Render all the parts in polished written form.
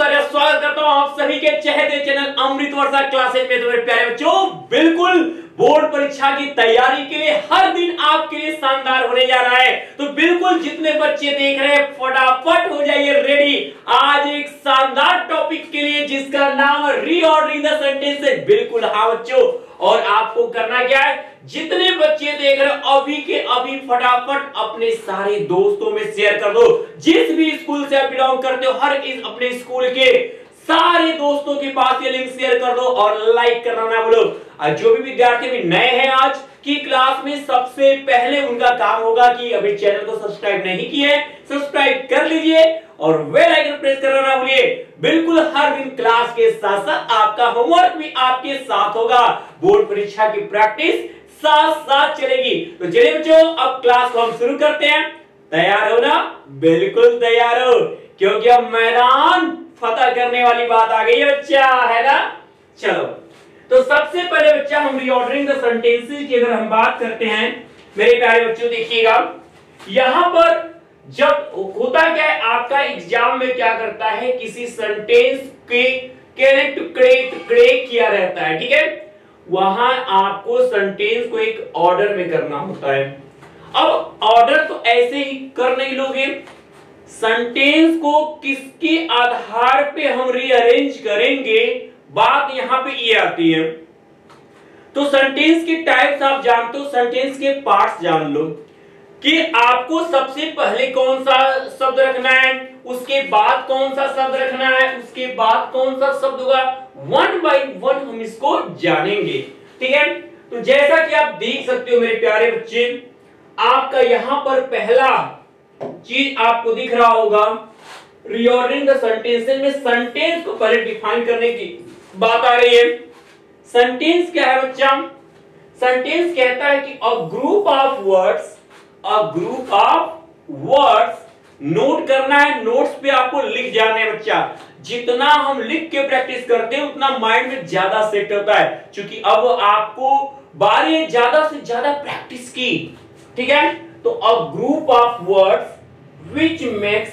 सारा स्वागत करता हूं आप सभी के चहेते चैनल अमृत वर्षा क्लासेस में। तो मेरे प्यारे बच्चों, बिल्कुल बोर्ड परीक्षा की तैयारी के लिए हर दिन आपके लिए शानदार होने जा रहा है। तो बिल्कुल जितने बच्चे देख रहे हैं फटाफट हो जाइए रेडी आज एक शानदार टॉपिक के लिए जिसका नाम है रीऑर्डरिंग द सेंटेंसेस। बिल्कुल हाँ बच्चों, और आपको करना क्या है, जितने बच्चे देख रहे हो अभी के अभी फटाफट अपने सारे दोस्तों में शेयर कर दो। जिस भी स्कूल से आप बिलोंग करते हो हर इस अपने स्कूल के सारे दोस्तों के पास ये लिंक शेयर कर दो और लाइक करना ना भूलो। और जो भी विद्यार्थी भी नए हैं आज की क्लास में, सबसे पहले उनका काम होगा कि अभी चैनल को सब्सक्राइब नहीं किए सब्सक्राइब कर लीजिए और बेल आइकन प्रेस करना ना भूलिए। बिल्कुल हर दिन क्लास के साथ साथ आपका होमवर्क भी आपके साथ होगा, बोर्ड परीक्षा की प्रैक्टिस साथ साथ चलेगी। तो चलिए बच्चों, अब क्लास को हम शुरू करते हैं। तैयार हो ना? बिल्कुल तैयार हो, क्योंकि अब मैदान फतह करने वाली बात आ गई है बच्चा, है ना? चलो, तो सबसे पहले बच्चा हम रीऑर्डरिंग द सेंटेंसेस की अगर हम बात करते हैं मेरे प्यारे बच्चों, देखिएगा यहां पर जब होता क्या है, आपका एग्जाम में क्या करता है, किसी सेंटेंस के टुकड़े किया रहता है, ठीक है? वहां आपको सेंटेंस को एक ऑर्डर में करना होता है। अब ऑर्डर तो ऐसे ही कर नहीं लोगे, सेंटेंस को किसके आधार पे हम रीअरेंज करेंगे, बात यहां पे ये आती है। तो सेंटेंस के टाइप्स आप जानते हो, सेंटेंस के पार्ट्स जान लो कि आपको सबसे पहले कौन सा शब्द रखना है, उसके बाद कौन सा शब्द रखना है, उसके बाद कौन सा शब्द होगा। वन बाय वन हम इसको जानेंगे, ठीक है? तो जैसा कि आप देख सकते हो मेरे प्यारे बच्चे, आपका यहां पर पहला चीज आपको दिख रहा होगा रीऑर्डरिंग द सेंटेंसेस में सेंटेंस को पहले डिफाइन करने की बात आ रही है। सेंटेंस क्या है बच्चा? सेंटेंस कहता है कि अ ग्रुप ऑफ वर्ड्स नोट करना है, नोट्स पे आपको लिख जाना है बच्चा। जितना हम लिख के प्रैक्टिस करते हैं उतना माइंड में ज्यादा सेट होता है, क्योंकि अब आपको बारे ज्यादा से ज्यादा प्रैक्टिस की, ठीक है? तो अ group of words which makes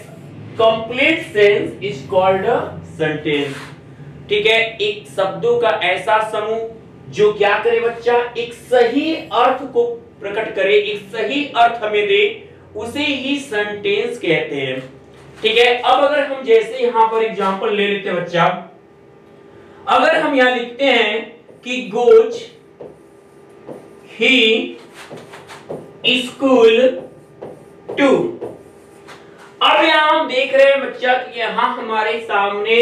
complete sense is called a sentence, ठीक है? एक शब्दों का ऐसा समूह जो क्या करे बच्चा, एक सही अर्थ को प्रकट करे, एक सही अर्थ हमें दे, उसे ही सेंटेंस कहते हैं, ठीक है? अब अगर हम जैसे यहां पर एग्जांपल ले लेते हैं बच्चा, अगर हम यहां लिखते हैं कि गोज ही स्कूल टू, अब यहां हम देख रहे हैं बच्चा कि यहां हमारे सामने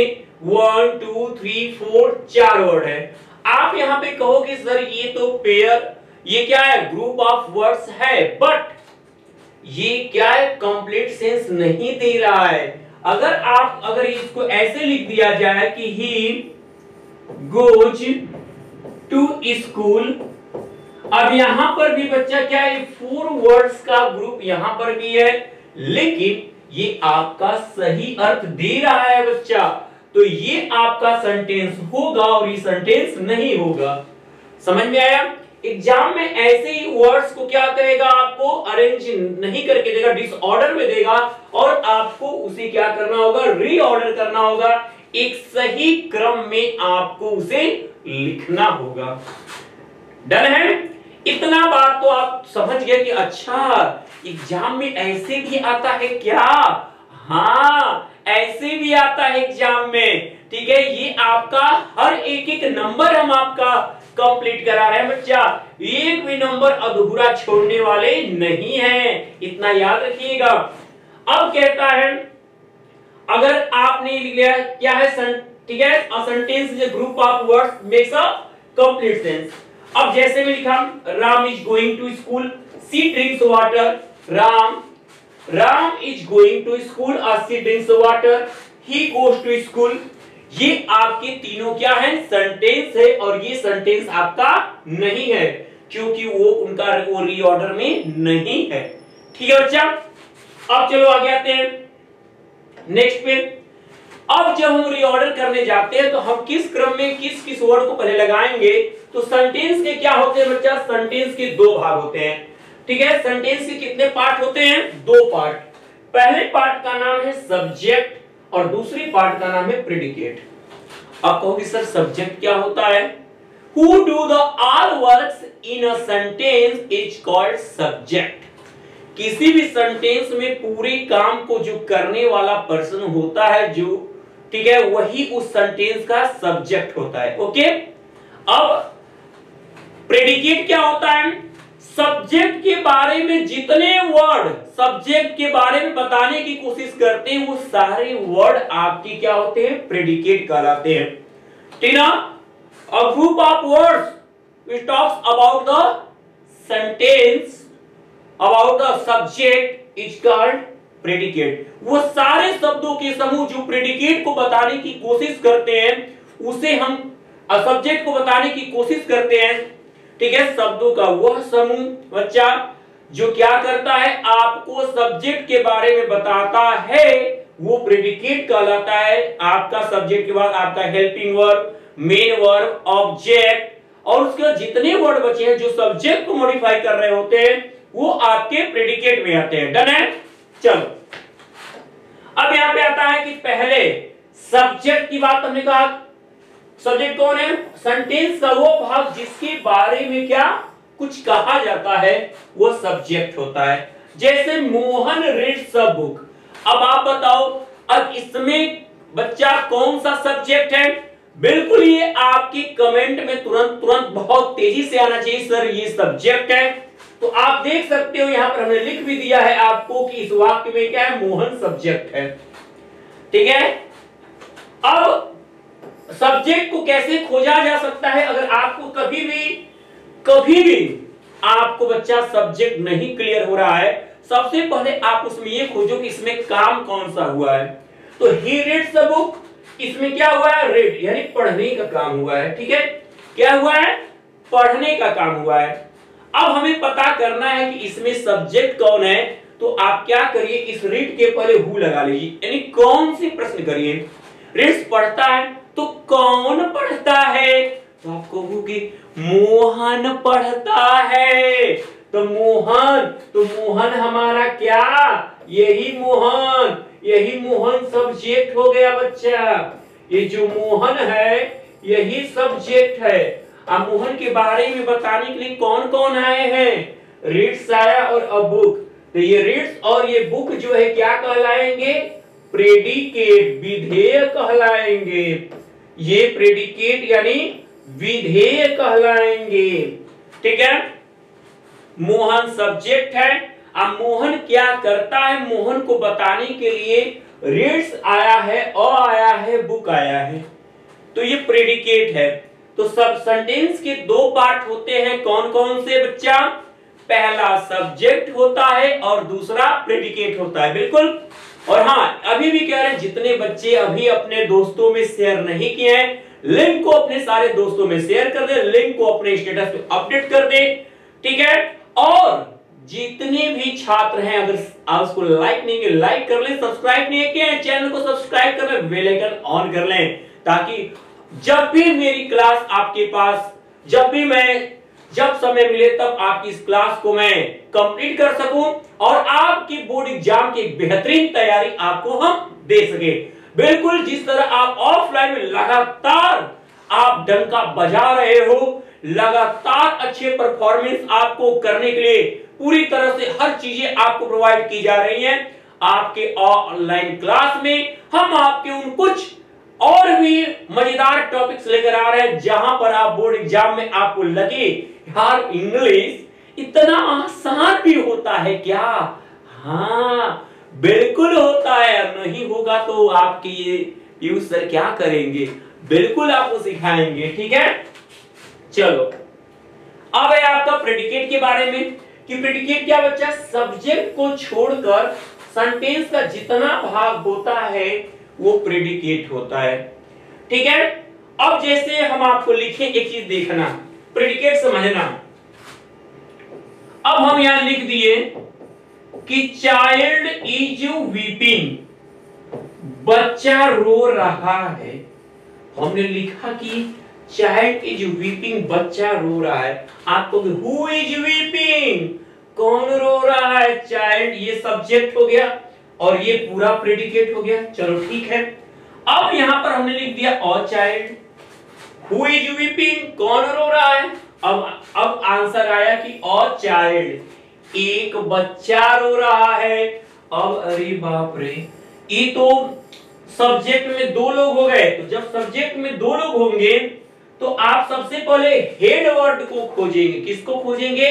1 2 3 4 4 वर्ड है। आप यहां पे कहोगे सर ये तो पेयर, ये क्या है, ग्रुप ऑफ वर्ड्स है, बट ये क्या है, कंप्लीट सेंस नहीं दे रहा है। अगर इसको ऐसे लिख दिया जाए कि ही गोज टू स्कूल, अब यहां पर भी बच्चा क्या है, 4 वर्ड्स का ग्रुप यहां पर भी है, लेकिन ये आपका सही अर्थ दे रहा है बच्चा, तो ये आपका सेंटेंस होगा और ये सेंटेंस नहीं होगा। समझ में आया? एग्जाम में ऐसे ही वर्ड्स को क्या करेगा, आपको अरेंज नहीं करके देगा, डिसऑर्डर में देगा, और आपको उसे क्या करना होगा, रीऑर्डर करना होगा, एक सही क्रम में आपको उसे लिखना होगा। डन है? इतना बात तो आप समझ गए कि अच्छा एग्जाम में ऐसे भी आता है क्या? हाँ, ऐसे भी आता है एग्जाम में, ठीक है? ये आपका हर एक नंबर हम आपका कंप्लीट करा रहे हैं बच्चा, एक भी नंबर अधूरा छोड़ने वाले नहीं हैं, इतना याद रखिएगा। अब कहता है अगर आपने लिया क्या है, ठीक है, a sentence is a group of words makes a complete sense. अब जैसे में लिखा Ram is going to school, she drinks water, Ram is going to school, she drinks water, he goes to school. ये आपके तीनों क्या है, सेंटेंस है, और ये सेंटेंस आपका नहीं है क्योंकि वो रीऑर्डर में नहीं है, ठीक है बच्चा? अब चलो आगे आते हैं नेक्स्ट पे। अब जब हम रीऑर्डर करने जाते हैं तो हम किस क्रम में किस वर्ड को पहले लगाएंगे। तो सेंटेंस के क्या होते हैं बच्चा, सेंटेंस के 2 भाग होते हैं, ठीक है? सेंटेंस के कितने पार्ट होते हैं, 2 पार्ट। पहले पार्ट का नाम है सब्जेक्ट और दूसरी पार्ट का नाम है प्रेडिकेट। आप कहोगे सर सब्जेक्ट क्या होता है? Who do the all works in a sentence is called subject। किसी भी सेंटेंस में पूरे काम को जो करने वाला पर्सन होता है, जो ठीक है, वही उस सेंटेंस का सब्जेक्ट होता है। ओके, अब प्रेडिकेट क्या होता है? सब्जेक्ट के बारे में जितने वर्ड सब्जेक्ट के बारे में बताने की कोशिश करते हैं, वो सारे वर्ड आपके क्या होते हैं? प्रेडिकेट कहलाते हैं। ठीक ना? A group of words which talks about the sentence about the subject is called predicate। वो सारे शब्दों के समूह जो प्रेडिकेट को बताने की कोशिश करते हैं, उसे हम सब्जेक्ट को बताने की कोशिश करते हैं। ठीक है, शब्दों का वह समूह बच्चा जो क्या करता है, आपको सब्जेक्ट के बारे में बताता है, वो प्रेडिकेट कहलाता है। आपका सब्जेक्ट के बाद आपका helping verb, main verb, object और उसके जितने वर्ड बचे हैं जो सब्जेक्ट को मॉडिफाई कर रहे होते हैं, वो आपके प्रेडिकेट में आते हैं। डन है? चलो, अब यहां पे आता है कि पहले सब्जेक्ट की बात हमने कहा। सब्जेक्ट कौन है? सेंटेंस का वो भाग जिसके बारे में क्या कुछ कहा जाता है, वो सब्जेक्ट होता है। जैसे मोहन रीड्स अ बुक। अब आप बताओ, अब इसमें बच्चा कौन सा सब्जेक्ट है? बिल्कुल ये आपकी कमेंट में तुरंत बहुत तेजी से आना चाहिए, सर ये सब्जेक्ट है। तो आप देख सकते हो यहां पर हमने लिख भी दिया है आपको कि इस वाक्य में क्या है? मोहन सब्जेक्ट है। ठीक है, अब सब्जेक्ट को कैसे खोजा जा सकता है? अगर आपको कभी भी आपको बच्चा सब्जेक्ट नहीं क्लियर हो रहा है, सबसे पहले आप उसमें ये खोजो कि इसमें काम कौन सा हुआ है। तो ही रीड्स द बुक, इसमें क्या हुआ है? रीड यानी पढ़ने का काम हुआ है। ठीक है, क्या हुआ है? पढ़ने का काम हुआ है। अब हमें पता करना है कि इसमें सब्जेक्ट कौन है। तो आप क्या करिए, इस रीड के पहले हु लगा लीजिए, यानी कौन से प्रश्न करिए। रीड्स पढ़ता है, तो कौन पढ़ता है? तो आप कहोगे मोहन पढ़ता है। तो मोहन हमारा क्या? यही मोहन सब्जेक्ट हो गया बच्चा। ये जो मोहन है यही सब्जेक्ट है। अब मोहन के बारे में बताने के लिए कौन कौन आए हैं? रीड्स आया और अ बुक। तो ये रीड्स और ये बुक जो है क्या कहलाएंगे? प्रेडिकेट, विधेय कहलाएंगे। ये प्रेडिकेट यानी विधेय कहलाएंगे। ठीक है, मोहन सब्जेक्ट है। अब मोहन क्या करता है? मोहन को बताने के लिए रीड्स आया है, आया है, बुक आया है, तो ये प्रेडिकेट है। तो सब सेंटेंस के दो पार्ट होते हैं, कौन कौन से बच्चा? पहला सब्जेक्ट होता है और दूसरा प्रेडिकेट होता है। बिल्कुल। और हाँ, अभी भी कह रहे हैं जितने बच्चे अभी अपने दोस्तों में शेयर नहीं किए हैं, लिंक को अपने सारे दोस्तों में शेयर कर दे, लिंक को अपने स्टेटस पे अपडेट कर दे। ठीक है, और जितने भी छात्र हैं अगर आप उसको लाइक नहीं किए, लाइक कर लें, सब्सक्राइब नहीं किए हैं चैनल को सब्सक्राइब कर लें, बेल आइकन ऑन कर लें, ताकि जब भी मेरी क्लास आपके पास, जब समय मिले तब आपकी इस क्लास को मैं कंप्लीट कर सकूं और आपकी बोर्ड एग्जाम की बेहतरीन तैयारी आपको हम दे सके। बिल्कुल जिस तरह आप ऑफलाइन में लगातार आप डंका बजा रहे हो, लगातार अच्छे परफॉर्मेंस आपको करने के लिए पूरी तरह से हर चीजें आपको प्रोवाइड की जा रही हैं, आपके ऑनलाइन क्लास में हम आपके उन कुछ और भी मजेदार टॉपिक्स लेकर आ रहे हैं, जहां पर आप बोर्ड एग्जाम में आपको लगे यार इंग्लिश इतना आसान भी होता है क्या? हाँ बिल्कुल होता है। नहीं होगा तो आपके ये पीयूष सर क्या करेंगे? बिल्कुल आपको सिखाएंगे। ठीक है, चलो अब है आपका प्रेडिकेट के बारे में कि प्रेडिकेट क्या बच्चा? सब्जेक्ट को छोड़कर सेंटेंस का जितना भाग होता है वो प्रेडिकेट होता है। ठीक है, अब जैसे हम आपको लिखें, एक चीज देखना, प्रेडिकेट समझना। अब हम यहां लिख दिए कि चाइल्ड इज वीपिंग, बच्चा रो रहा है। हमने लिखा कि चाइल्ड इज वीपिंग, बच्चा रो रहा है। आपको हु इज वीपिंग, कौन रो रहा है? चाइल्ड, ये सब्जेक्ट हो गया। और ये पूरा प्रेडिकेट हो गया। चलो ठीक है, अब यहां पर हमने लिख दिया a child, who is weeping, कौन रो रहा है। अब आंसर आया कि अ चाइल्ड, एक बच्चा रो रहा है। अब अरे बाप रे, ये तो सब्जेक्ट में दो लोग हो गए। तो जब सब्जेक्ट में दो लोग होंगे तो आप सबसे पहले हेड वर्ड को खोजेंगे। किसको खोजेंगे?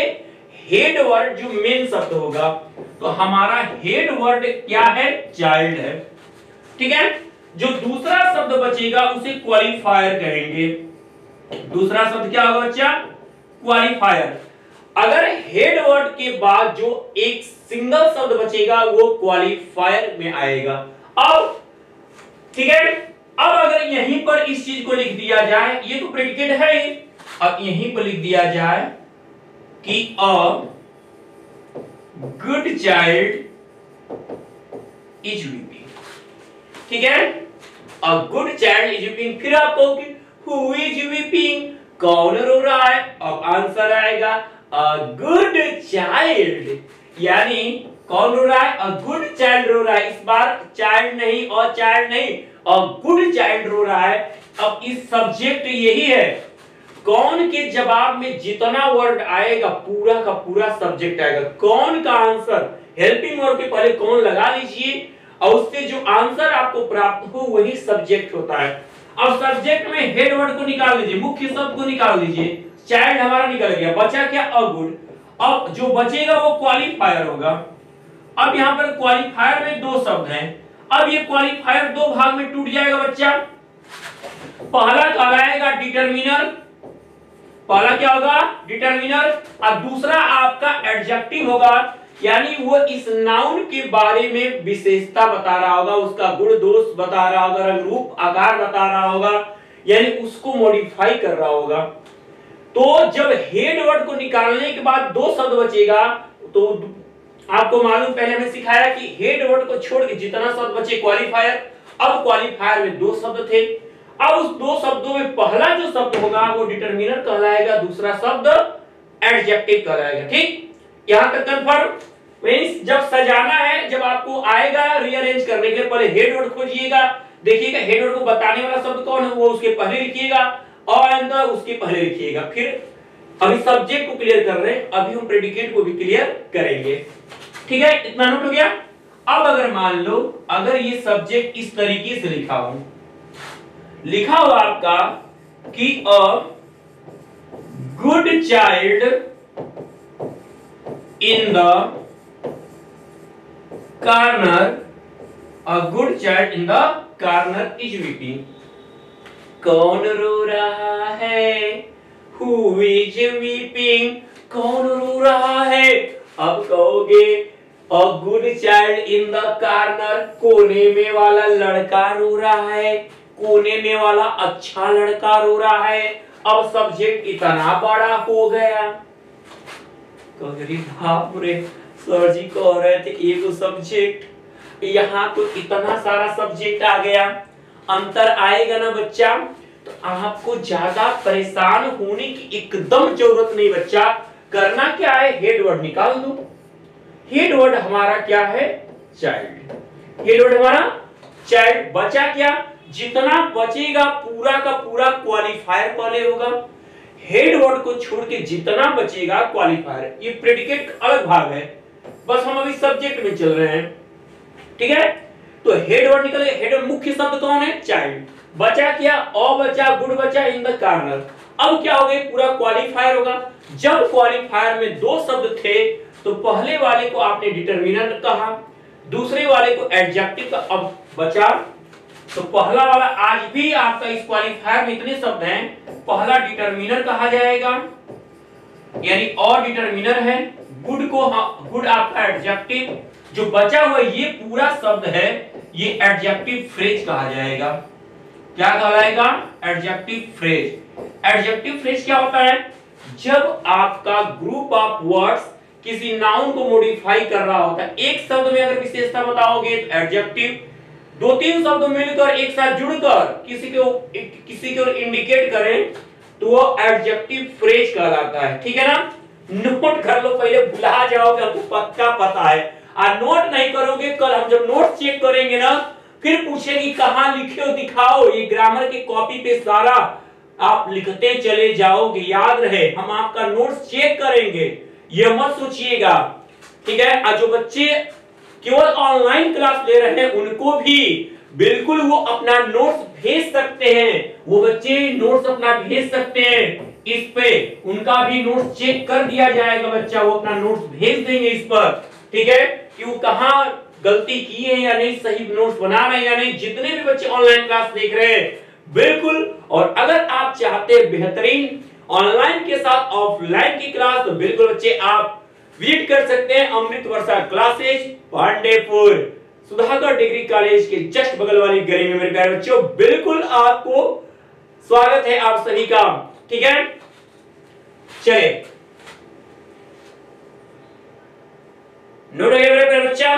हेड वर्ड, जो मेन शब्द होगा। तो हमारा हेड वर्ड क्या है? चाइल्ड है। ठीक है, जो दूसरा शब्द बचेगा उसे क्वालिफायर कहेंगे। दूसरा शब्द क्या होगा बच्चा? क्वालिफायर। अगर हेड वर्ड के बाद जो एक सिंगल शब्द बचेगा वो क्वालिफायर में आएगा। अब ठीक है, अब अगर यहीं पर इस चीज को लिख दिया जाए, ये तो प्रेडिकेट है ही, अब यहीं पर लिख दिया जाए कि a good child is weeping. ठीक है, a good child is weeping. फिर आप कहोगे हु इज वीपिंग, कौन रो रहा है। अब आंसर आएगा अ गुड चाइल्ड, यानी कौन रो रहा है? अ गुड चाइल्ड रो रहा है। इस बार चाइल्ड नहीं और चाइल्ड नहीं, अ गुड चाइल्ड रो रहा है। अब इस सब्जेक्ट यही है, कौन के जवाब में जितना वर्ड आएगा पूरा का पूरा सब्जेक्ट आएगा। कौन का आंसर, हेल्पिंग वर्ब के पहले कौन लगा लीजिए और उससे जो आंसर आपको प्राप्त हो वही सब्जेक्ट होता है। अब सब्जेक्ट में हेड वर्ड को निकाल लीजिए, मुख्य शब्द को निकाल लीजिए। चाइल्ड हमारा निकल गया, बचा क्या? A good. अब जो बचेगा वो क्वालिफायर होगा। अब यहां पर क्वालिफायर में दो शब्द हैं। अब ये क्वालिफायर दो भाग में टूट जाएगा बच्चा। पहला कहलाएगा डिटरमिनर, पहला क्या होगा? डिटरमिनर। और दूसरा आपका एडजेक्टिव होगा, यानी वो इस नाउन के बारे में विशेषता बता रहा होगा, उसका गुण दोष बता रहा होगा, रंग रूप आकार बता रहा होगा, यानी उसको मॉडिफाई कर रहा होगा। तो जब हेड वर्ड को निकालने के बाद दो शब्द बचेगा, तो आपको मालूम, पहले हमने सिखाया कि हेड वर्ड को छोड़ के जितना शब्द बचे क्वालिफायर। अब क्वालिफायर में दो शब्द थे, अब उस दो शब्दों में पहला जो शब्द होगा वो डिटरमिनर कहलाएगा, दूसरा शब्द एडजेक्टिव कहलाएगा। ठीक, यहां तक कंफर्म। मींस जब सजाना है, जब आपको आएगा रीअरेंज करने के लिए, पहले हेड वर्ड खोजिएगा, देखिएगा हेड वर्ड को बताने वाला शब्द कौन है, वो उसके पहले लिखिएगा और अंदर उसके पहले लिखिएगा। फिर अभी सब्जेक्ट को क्लियर कर रहे हैं, अभी हम प्रेडिकेट को भी क्लियर करेंगे। ठीक है, इतना नोट हो गया। अब अगर मान लो अगर ये सब्जेक्ट इस तरीके से लिखा हो आपका कि a good child in the corner, a good child in the corner is weeping. कौन रो रहा है? हु इज वीपिंग, कौन रो रहा है। अब कहोगे a good child in the corner, कोने में वाला लड़का रो रहा है, कोने में वाला अच्छा लड़का रो रहा है। अब सब्जेक्ट इतना बड़ा हो गया, बाप रे, सर जी कह रहे थे एक सब्जेक्ट, यहाँ तो इतना सारा सब्जेक्ट आ गया। अंतर आएगा ना बच्चा, तो आपको ज्यादा परेशान होने की एकदम जरूरत नहीं बच्चा। करना क्या है, हेड वर्ड निकाल दो। हेड वर्ड हमारा क्या है? चाइल्ड। हेड वर्ड हमारा चाइल्ड। बचा क्या? जितना बचेगा पूरा का पूरा क्वालिफायर पहले होगा। हेड वर्ड को छोड़ के जितना बचेगा क्वालिफायर। ये प्रेडिकेट अलग भाग है, बस हम अभी सब्जेक्ट में चल रहे हैं। ठीक है, तो हेड वर्ड निकल गया। हेड वर्ड मुख्य शब्द कौन है? चाइल्ड। बचा क्या? अ बचा, गुड बचा, इन द कॉर्नर। अब क्या हो गया? पूरा क्वालिफायर होगा। जब क्वालिफायर में दो शब्द थे तो पहले वाले को आपने डिटरमिनर कहा, दूसरे वाले को एडजेक्टिव का। अब बचा तो पहला वाला, आज भी आपका इस क्वालिफायर में इतने शब्द हैं, पहला डिटरमिनर कहा जाएगा, यानी और डिटरमिनर है। गुड को, गुड आपका एडजेक्टिव। जो बचा हुआ ये पूरा शब्द है, ये एडजेक्टिव फ्रेज कहा जाएगा। क्या कहलाएगा? Adjective phrase. एडजेक्टिव फ्रेज क्या होता है? जब आपका ग्रुप ऑफ वर्ड्स किसी नाउन को मॉडिफाई कर रहा होता है। एक शब्द में अगर विशेषता बताओगे तो एडजेक्टिव, दो तीन शब्द मिलकर एक साथ जुड़कर किसी को इंडिकेट करें तो वो एडजेक्टिव फ्रेज कहलाता है। ठीक है ना, नोट कर लो, पहले भुला जाओगे, हमको पक्का पता है। और नोट नहीं करोगे, कल हम जब नोट चेक करेंगे ना फिर पूछेगी कहां लिखे हो दिखाओ। ये ग्रामर के कॉपी पे सारा आप लिखते चले जाओगे, याद रहे हम आपका नोट्स चेक करेंगे, ये मत सोचिएगा, ठीक है। और जो बच्चे केवल ऑनलाइन क्लास ले रहे हैं उनको भी बिल्कुल वो अपना नोट्स भेज सकते हैं, वो बच्चे नोट्स अपना भेज सकते हैं, इस पे उनका भी नोट्स चेक कर दिया जाएगा, बच्चा वो अपना नोट्स भेज देंगे इस पर, ठीक है, कि वो कहां गलती की है या नहीं, सही नोट्स बना रहे हैं या नहीं। जितने भी बच्चे ऑनलाइन क्लास देख रहे हैं बिल्कुल, और अगर आप चाहते हैं बेहतरीन ऑनलाइन के साथ ऑफलाइन की क्लास तो बिल्कुल बच्चे आप विजिट कर सकते हैं Amrit Varsha classes Pandeypur, Sudhakar degree college के जस्ट बगल वाली गली में। मेरे प्यारे बच्चों बिल्कुल आपको स्वागत है आप सभी का, ठीक है। चले नोट हो गया मेरे प्यारे बच्चा,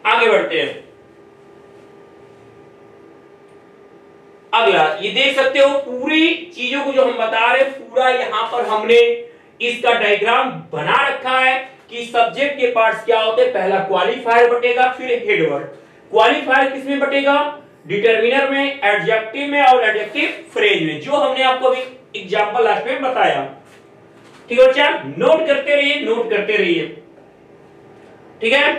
आगे बढ़ते हैं। अगला ये देख सकते हो पूरी चीजों को जो हम बता रहे पूरा यहाँ पर हमने इसका डायग्राम बना रखा है कि सब्जेक्ट के पार्ट्स क्या होते हैं। पहला क्वालिफायर बटेगा, फिर हेडवर्ड। क्वालिफायर किसमें बटेगा? डिटरमिनर में, एडजेक्टिव में और एडजेक्टिव फ्रेज में, जो हमने आपको अभी एग्जांपल लास्ट में बताया, ठीक है बच्चा। नोट करते रहिए, नोट करते रहिए, ठीक है,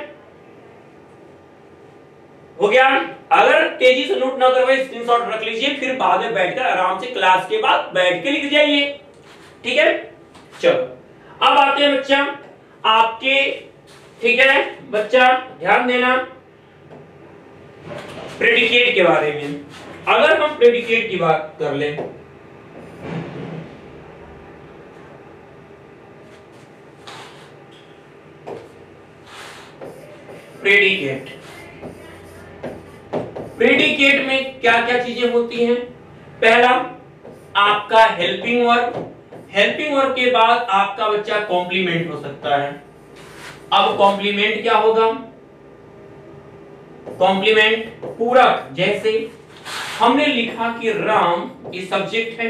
हो गया। अगर तेजी से नोट ना करवाए स्क्रीनशॉट रख लीजिए, फिर बाद में बैठकर आराम से क्लास के बाद बैठ के लिख जाइए, ठीक है। चलो अब आते हैं बच्चा आपके, ठीक है बच्चा ध्यान देना प्रेडिकेट के बारे में। अगर हम प्रेडिकेट की बात कर लें, प्रेडिकेट, प्रेडिकेट में क्या क्या चीजें होती हैं? पहला आपका हेल्पिंग वर्ब, हेल्पिंग वर्ब के बाद आपका बच्चा कॉम्प्लीमेंट हो सकता है। अब कॉम्प्लीमेंट क्या होगा? कॉम्प्लीमेंट पूरक, जैसे हमने लिखा कि राम ये सब्जेक्ट है,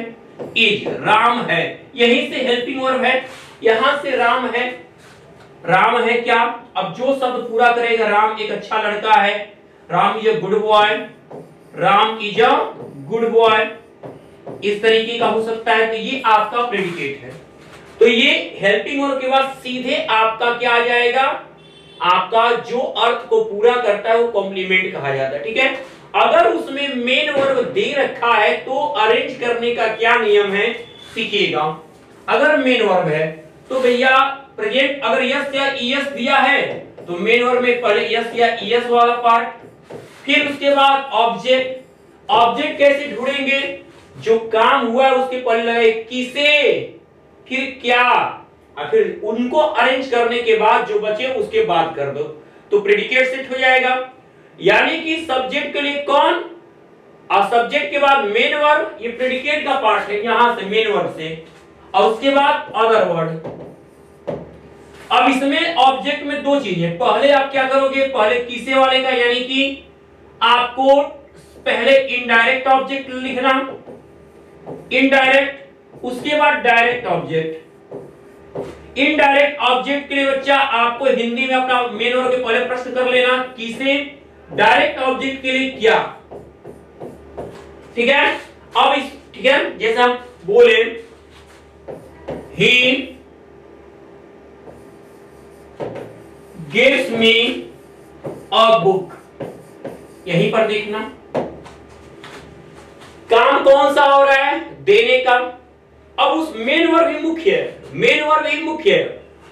इज राम है, यहीं से हेल्पिंग वर्ब है, यहां से राम है, राम है क्या? अब जो शब्द पूरा करेगा, राम एक अच्छा लड़का है, Ram is a good boy, Ram is a good boy, इस तरीके का हो सकता है। तो ये आपका प्रेडिकेट है। तो ये हेल्पिंग वर्ब के बाद सीधे आपका क्या आ जाएगा? आपका जो अर्थ को पूरा करता है वो कॉम्प्लीमेंट कहा जाता है, ठीक है। अगर उसमें मेन वर्ब दे रखा है तो अरेंज करने का क्या नियम है सीखिएगा। अगर मेन वर्ब है तो भैया प्रेजेंट, अगर यस या ईएस दिया है तो मेन वर्ब में पहले यस या ईएस वाला पार्ट, फिर उसके बाद ऑब्जेक्ट। ऑब्जेक्ट कैसे ढूंढेंगे? जो काम हुआ है उसके पहले लगे किसे, फिर क्या, और फिर उनको अरेंज करने के बाद जो बचे उसके बाद कर दो, तो प्रेडिकेट सेट हो जाएगा। यानी कि सब्जेक्ट के लिए कौन, और सब्जेक्ट के बाद मेन वर्ब, ये प्रेडिकेट का पार्ट है, यहां से मेन वर्ब से, और उसके बाद अदर वर्ड। अब इसमें ऑब्जेक्ट में दो चीजें, पहले आप क्या करोगे? पहले किसे वाले का, यानी कि आपको पहले इनडायरेक्ट ऑब्जेक्ट लिखना, इनडायरेक्ट, उसके बाद डायरेक्ट ऑब्जेक्ट। इनडायरेक्ट ऑब्जेक्ट के लिए बच्चा आपको हिंदी में अपना मेन वर्ब के पहले प्रश्न कर लेना, किसे, डायरेक्ट ऑब्जेक्ट के लिए क्या, ठीक है। अब इस, ठीक है, जैसे हम बोले he gives me a book, यहीं पर देखना काम कौन सा हो रहा है? देने का। अब उस मेन वर्ब ही मुख्य है, मेन वर्ब ही मुख्य है।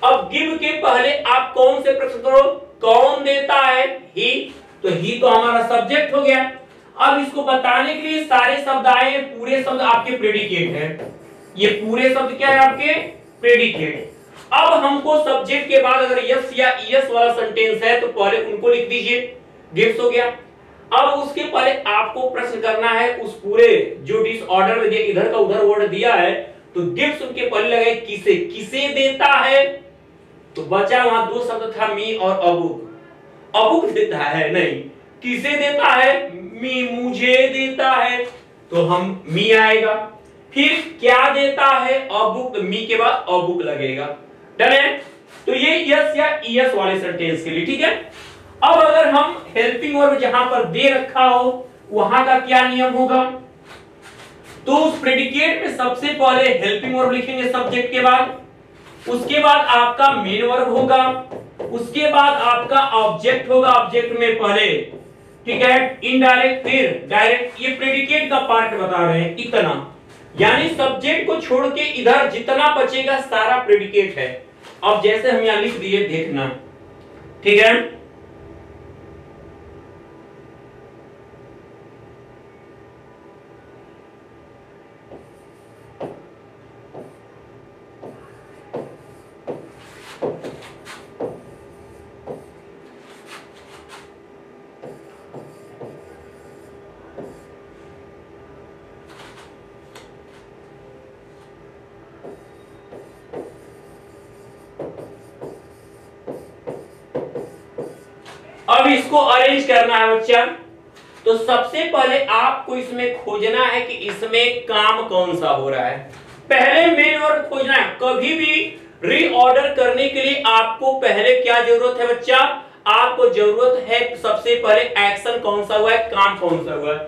अब गिव के पहले आप कौन से प्रश्न करो? कौन देता है? ही, तो ही तो हमारा सब्जेक्ट हो गया। अब इसको बताने के लिए सारे शब्द आए, पूरे शब्द आपके प्रेडिकेट है, ये पूरे शब्द क्या है? आपके प्रेडिकेट। अब हमको सब्जेक्ट के बाद अगर यस या ईएस वाला सेंटेंस है तो पहले उनको लिख दीजिए, गिव्स हो गया। अब उसके पहले आपको प्रश्न करना है उस पूरे जो डिसऑर्डर में दिया, इधर का उधर वर्ड दिया है, तो गिव्स उनके पहले लगे किसे, किसे देता है, तो बचा वहां दो शब्द था मी और अबुक। अबुक देता है नहीं, किसे देता है? मी, मुझे देता है, तो हम मी आएगा। फिर क्या देता है? अबुक, मी के बाद अबुक लगेगा। डन है। तो ये यस या ईएस वाले सेंटेंस के लिए, ठीक है। अब अगर हम हेल्पिंग वर्ब जहां पर दे रखा हो वहां का क्या नियम होगा, तो उस प्रेडिकेट में सबसे पहले हेल्पिंग वर्ब लिखेंगे सब्जेक्ट के बाद, उसके बाद आपका मेन वर्ब होगा, उसके बाद आपका ऑब्जेक्ट होगा, ऑब्जेक्ट में पहले, ठीक है, इनडायरेक्ट फिर डायरेक्ट। ये प्रेडिकेट का पार्ट बता रहे हैं इतना, यानी सब्जेक्ट को छोड़ के इधर जितना बचेगा सारा प्रेडिकेट है। अब जैसे हम यहां लिख दिए देखना, ठीक है। अब इसको अरेंज करना है बच्चा, तो सबसे पहले आपको इसमें खोजना है कि इसमें काम कौन सा हो रहा है। पहले मेन वर्ब खोजना है। कभी भी रीऑर्डर करने के लिए आपको पहले क्या जरूरत है बच्चा, आपको जरूरत है सबसे पहले एक्शन कौन सा हुआ है, काम कौन सा हुआ है।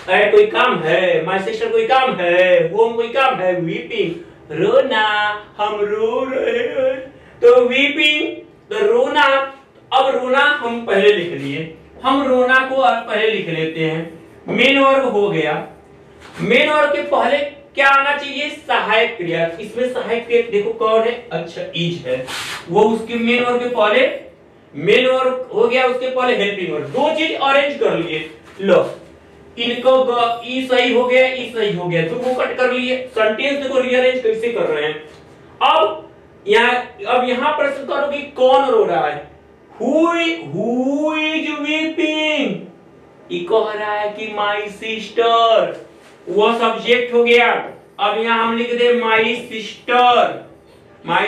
अरे कोई काम है, माय सिस्टर कोई काम है, होम कोई काम है, वीपिंग रोना, हम रो रहे हैं, तो वीपिंग तो रोना। अब रोना हम पहले लिख लिए, हम रोना को पहले लिख लेते हैं। मेन वर्ब हो गया, मेन वर्ब के पहले क्या आना चाहिए, सहायक क्रिया। इसमें सहायक क्रिया देखो कौन है, अच्छा इज है, वो उसके मेन वर्ब के पहले मेन वर्ब हो गया, उसके पहले हेल्पिंग वर्ब। दो चीज अरेंज कर लिए, लो इनको ई सही हो गया, ई सही हो गया, तो वो कट कर लिए। सेंटेंस देखो रीअरेंज कैसे कर रहे हैं। अब यहां प्रश्न करो कि कौन रो रहा है, Who is weeping? ये कह रहा है कि my sister, वो सब्जेक्ट हो गया। अब यहाँ हम लिख दे my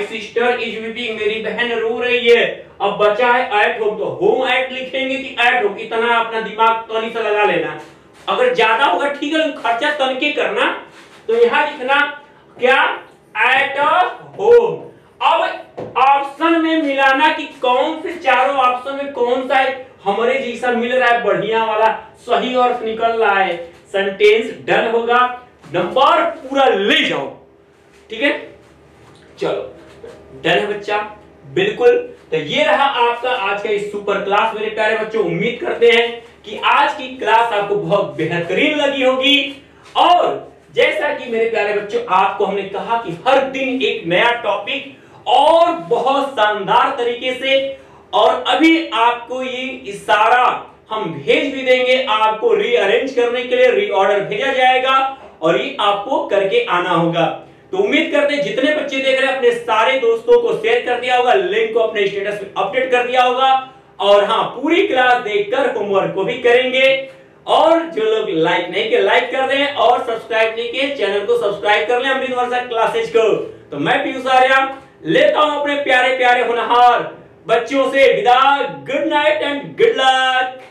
sister is weeping, मेरी बहन रो रही है। अब बचा है at home, तो home at लिखेंगे कि at home, इतना अपना दिमाग तनी सा लगा लेना। अगर ज्यादा होगा ठीक है, खर्चा तनके करना, तो यहाँ लिखना क्या, at home। अब ऑप्शन में मिलाना कि कौन से चारों ऑप्शन में कौन सा हमारे जैसा मिल रहा है, बढ़िया वाला सही और निकल रहा है, सेंटेंस डन होगा। नंबर पूरा ले जाओ, ठीक है। चलो डन है बच्चा, बिल्कुल। तो ये रहा आपका आज का इस सुपर क्लास मेरे प्यारे बच्चों। उम्मीद करते हैं कि आज की क्लास आपको बहुत बेहतरीन लगी होगी। और जैसा कि मेरे प्यारे बच्चों आपको हमने कहा कि हर दिन एक नया टॉपिक और बहुत शानदार तरीके से, और अभी आपको ये सारा हम भेज भी देंगे, आपको रीअरेंज करने के लिए रीऑर्डर भेजा जाएगा और ये आपको करके आना होगा। तो उम्मीद करते हैं जितने बच्चे देख रहे हैं अपने सारे दोस्तों को शेयर कर दिया होगा, लिंक को अपने स्टेटस में अपडेट कर दिया होगा, और हाँ पूरी क्लास देखकर होमवर्क को भी करेंगे। और जो लोग लाइक नहीं किए लाइक कर दें, और सब्सक्राइब नहीं किए चैनल को सब्सक्राइब कर लें अमृत वर्षा क्लासेज को। तो मैं पीयूष आर्या लेता हूं अपने प्यारे प्यारे होनहार बच्चों से विदा। Good night and good luck.